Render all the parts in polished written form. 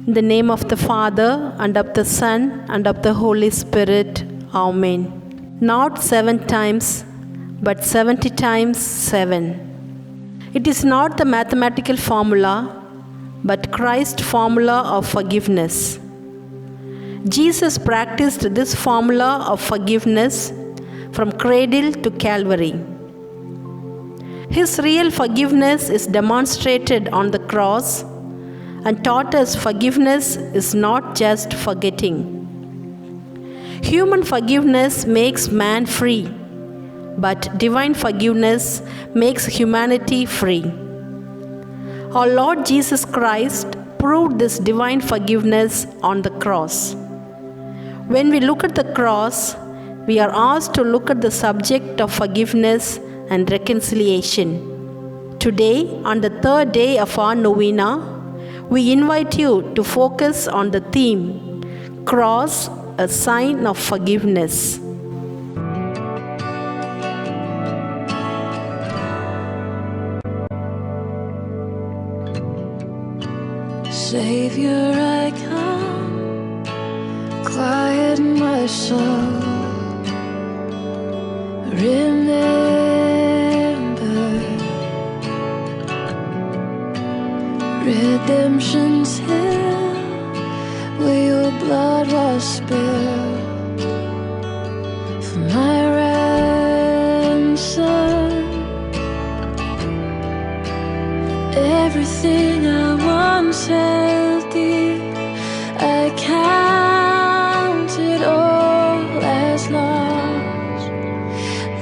In the name of the Father, and of the Son, and of the Holy Spirit. Amen. Not 7 times, but 70 times 7. It is not the mathematical formula, but Christ's formula of forgiveness. Jesus practiced this formula of forgiveness from cradle to Calvary. His real forgiveness is demonstrated on the cross and taught us forgiveness is not just forgetting. Human forgiveness makes man free, but divine forgiveness makes humanity free. Our Lord Jesus Christ proved this divine forgiveness on the cross. When we look at the cross, we are asked to look at the subject of forgiveness and reconciliation. Today, on the 3rd day of our novena, we invite you to focus on the theme, Cross, a sign of forgiveness. Savior, I come, quiet my soul. Remember, redemption's hill, where your blood was spilled for my ransom. Everything I once held dear, I counted all as lost.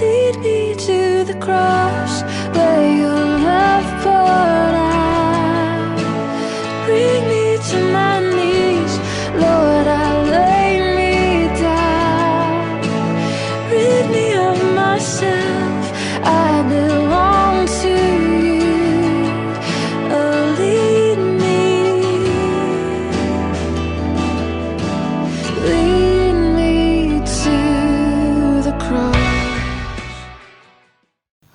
Lead me to the cross where your love poured out. Bring me to my knees, Lord, I lay me down. Rid me of myself, I belong to you. Oh, lead me to the cross.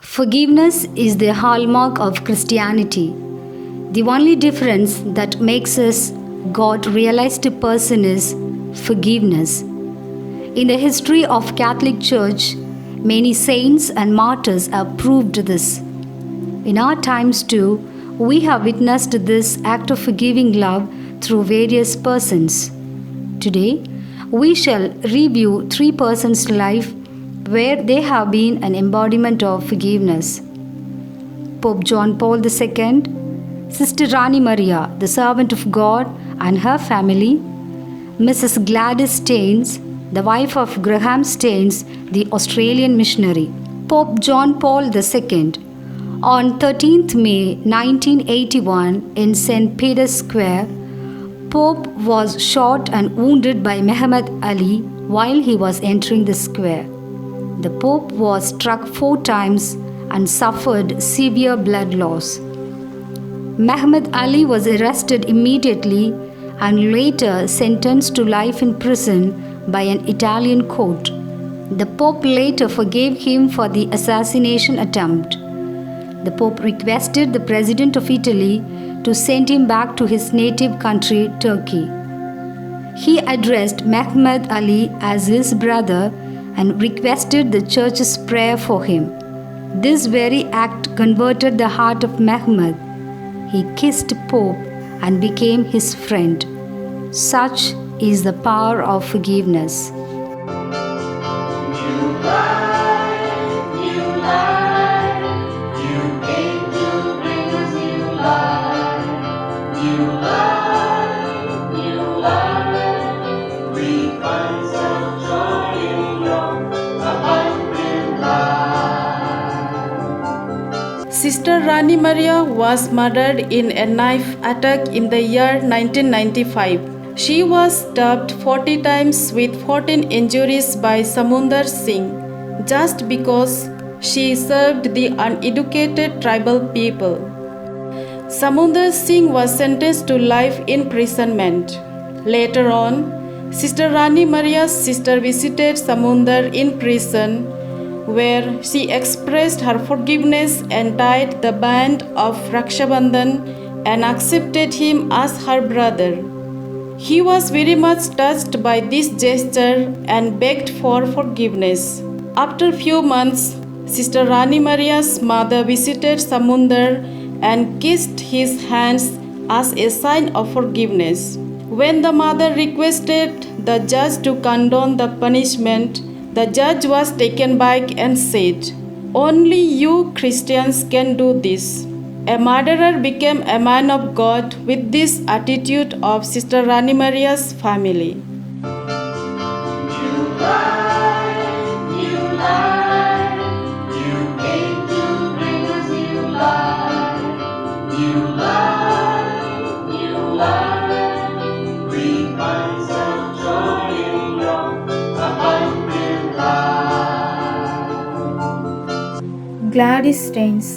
Forgiveness is the hallmark of Christianity. The only difference that makes us God-realized person is forgiveness. In the history of Catholic Church, many saints and martyrs have proved this. In our times too, we have witnessed this act of forgiving love through various persons. Today, we shall review 3 persons' life where they have been an embodiment of forgiveness. Pope John Paul II, Sister Rani Maria, the servant of God, and her family, Mrs. Gladys Staines, the wife of Graham Staines, the Australian missionary. Pope John Paul II. On 13th May 1981 in St. Peter's Square, Pope was shot and wounded by Muhammad Ali while he was entering the square. The Pope was struck 4 times and suffered severe blood loss. Muhammad Ali was arrested immediately and later sentenced to life in prison by an Italian court. The Pope later forgave him for the assassination attempt. The Pope requested the President of Italy to send him back to his native country, Turkey. He addressed Muhammad Ali as his brother and requested the Church's prayer for him. This very act converted the heart of Muhammad. He kissed Pope and became his friend. Such is the power of forgiveness. Sister Rani Maria was murdered in a knife attack in the year 1995. She was stabbed 40 times with 14 injuries by Samundar Singh just because she served the uneducated tribal people. Samundar Singh was sentenced to life imprisonment. Later on, Sister Rani Maria's sister visited Samundar in prison, where she expressed her forgiveness and tied the band of Rakshabandhan and accepted him as her brother. He was very much touched by this gesture and begged for forgiveness. After few months, Sister Rani Maria's mother visited Samundar and kissed his hands as a sign of forgiveness. When the mother requested the judge to condone the punishment, the judge was taken back and said, "Only you Christians can do this." A murderer became a man of God with this attitude of Sister Rani Maria's family. Gladys Staines.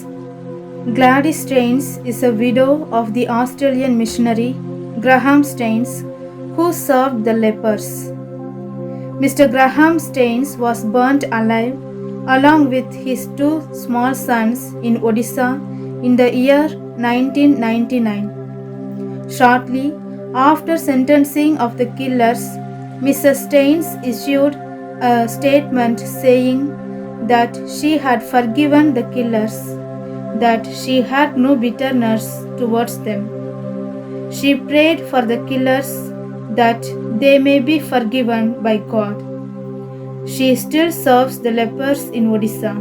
Gladys Staines is a widow of the Australian missionary Graham Staines, who served the lepers. Mr. Graham Staines was burnt alive along with his two small sons in Odisha in the year 1999. Shortly after sentencing of the killers, Mrs. Staines issued a statement saying that she had forgiven the killers, that she had no bitterness towards them. She prayed for the killers that they may be forgiven by God. She still serves the lepers in Odisha.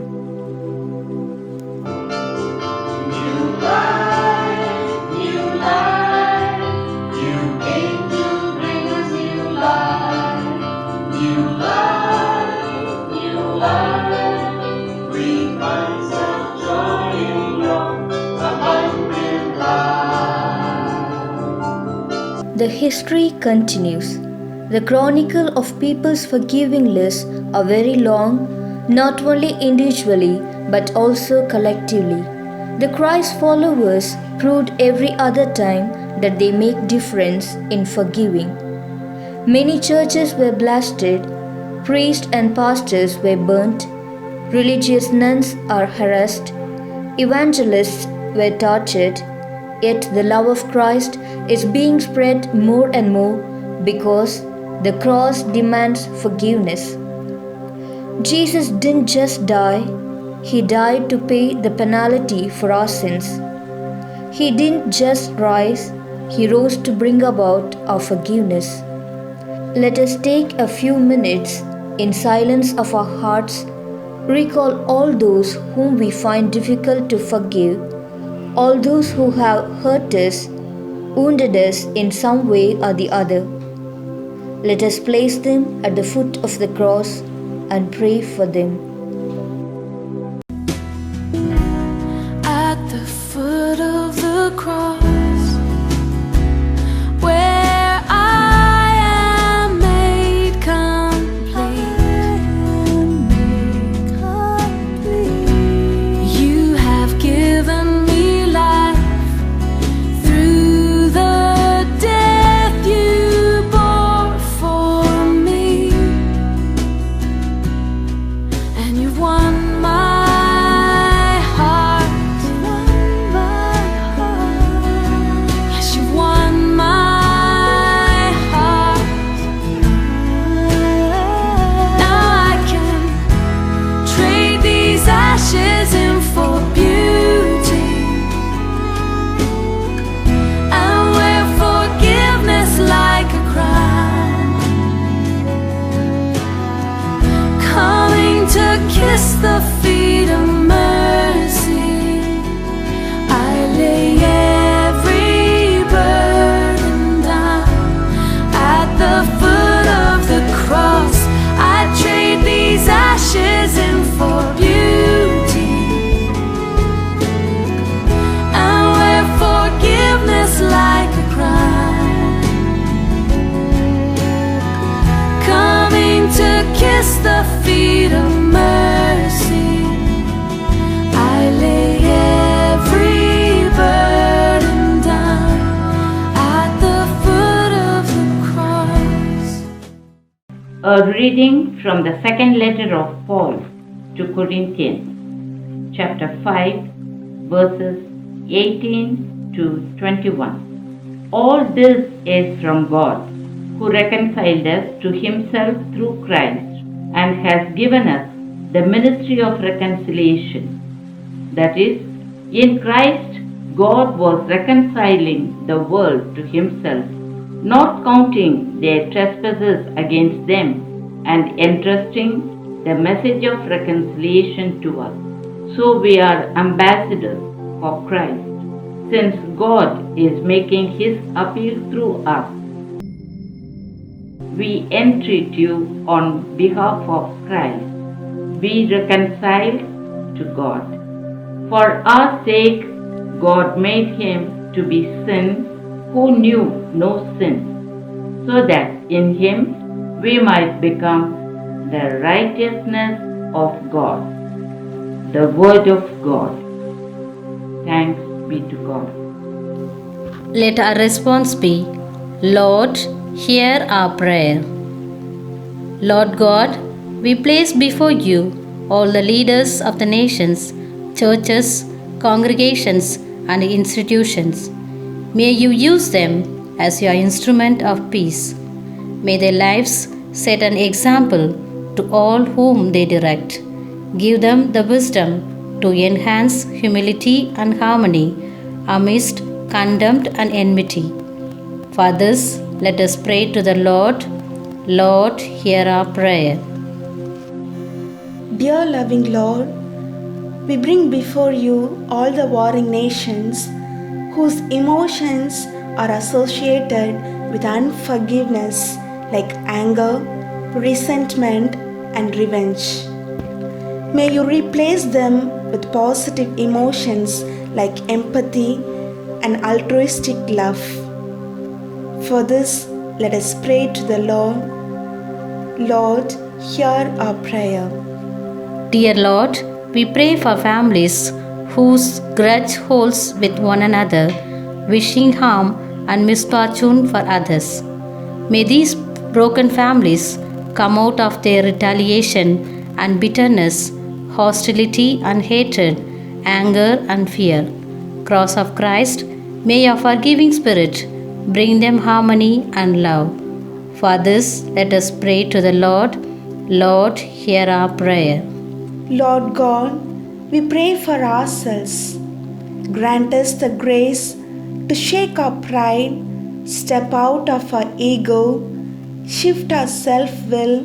The history continues. The chronicle of people's forgiving lists are very long, not only individually but also collectively. The Christ followers proved every other time that they make difference in forgiving. Many churches were blasted, priests and pastors were burnt, religious nuns are harassed, evangelists were tortured, yet the love of Christ is being spread more and more because the cross demands forgiveness. Jesus didn't just die, He died to pay the penalty for our sins. He didn't just rise, He rose to bring about our forgiveness. Let us take a few minutes in silence of our hearts, recall all those whom we find difficult to forgive, all those who have hurt us, wounded us in some way or the other. Let us place them at the foot of the cross and pray for them. At the foot of the cross, where I am made complete. You have given me life through the death you bore for me, and you've won my heart. Yes, you've won my heart. Now I can trade these ashes in for beauty, and wear forgiveness like a crown, coming to kiss the feet of mercy. I lay every burden down at the foot of the cross. I trade these ashes in for beauty, and wear forgiveness like a crown, coming to kiss the feet of mercy. I lay every burden down at the foot of the cross. A reading from the second letter of Paul to Corinthians, chapter 5, verses 18 to 21. All this is from God, who reconciled us to himself through Christ and has given us the ministry of reconciliation. That is, in Christ, God was reconciling the world to himself, not counting their trespasses against them, and entrusting the message of reconciliation to us. So we are ambassadors for Christ, since God is making his appeal through us. We entreat you on behalf of Christ, be reconciled to God. For our sake, God made him to be sin who knew no sin, so that in him we might become the righteousness of God. The word of God. Thanks be to God. Let our response be, Lord, hear our prayer. Lord God, we place before you all the leaders of the nations, churches, congregations, and institutions. May you use them as your instrument of peace. May their lives set an example to all whom they direct. Give them the wisdom to enhance humility and harmony amidst contempt and enmity. For this, let us pray to the Lord. Lord, hear our prayer. Dear loving Lord, we bring before you all the warring nations whose emotions are associated with unforgiveness like anger, resentment, and revenge. May you replace them with positive emotions like empathy and altruistic love. For this, let us pray to the Lord. Lord, hear our prayer. Dear Lord, we pray for families whose grudge holds with one another, wishing harm and misfortune for others. May these broken families come out of their retaliation and bitterness, hostility and hatred, anger and fear. Cross of Christ, may your forgiving spirit bring them harmony and love. For this, let us pray to the Lord. Lord, hear our prayer. Lord God, we pray for ourselves. Grant us the grace to shake our pride, step out of our ego, shift our self-will,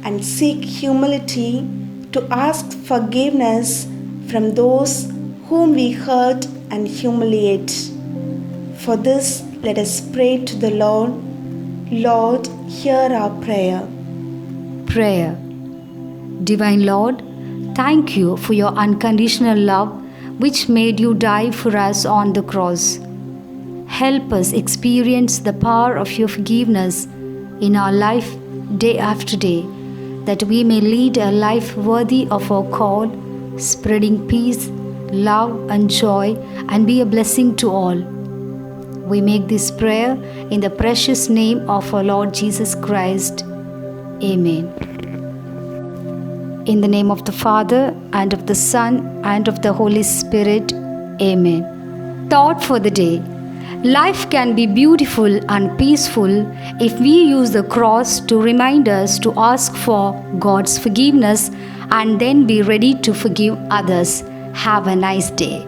and seek humility to ask forgiveness from those whom we hurt and humiliate. For this, let us pray to the Lord. Lord, hear our prayer. Prayer. Divine Lord, thank you for your unconditional love which made you die for us on the cross. Help us experience the power of your forgiveness in our life day after day, that we may lead a life worthy of our call, spreading peace, love, and joy, and be a blessing to all. We make this prayer in the precious name of our Lord Jesus Christ. Amen. In the name of the Father, and of the Son, and of the Holy Spirit. Amen. Thought for the day. Life can be beautiful and peaceful if we use the cross to remind us to ask for God's forgiveness and then be ready to forgive others. Have a nice day.